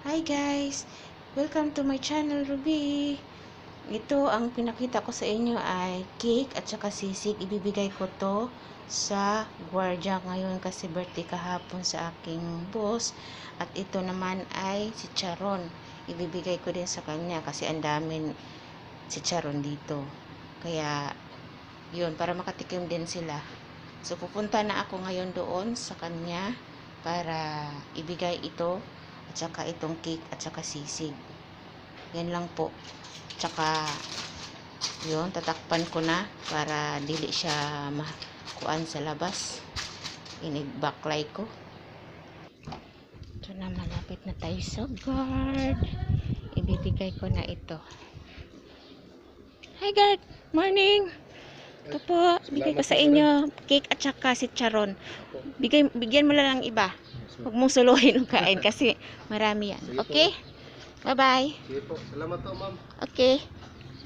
Hi guys! Welcome to my channel, Ruby. Ito, ang pinakita ko sa inyo ay cake at saka sisig. Ibibigay ko to sa gwardiya ngayon kasi birthday kahapon sa aking boss. At ito naman ay si Charon. Ibibigay ko din sa kanya kasi ang daming si Charon dito. Kaya, yun, para makatikim din sila. So, pupunta na ako ngayon doon sa kanya para ibigay ito at saka itong cake at saka sisig. Yan lang po. Tsaka yun, tatakpan ko na para dili siya makuan sa labas. Inig-backlight ko. Ito na, malapit na tayo sa guard. Ibibigay ko na ito. Hi guard! Morning! Ito po, bigay ko sa inyo cake at saka si Charon. Bigyan mo lang ng iba. Huwag mong suluhin ang kain kasi marami yan. Okay? Bye-bye. Sige po. Salamat po, ma'am. Okay.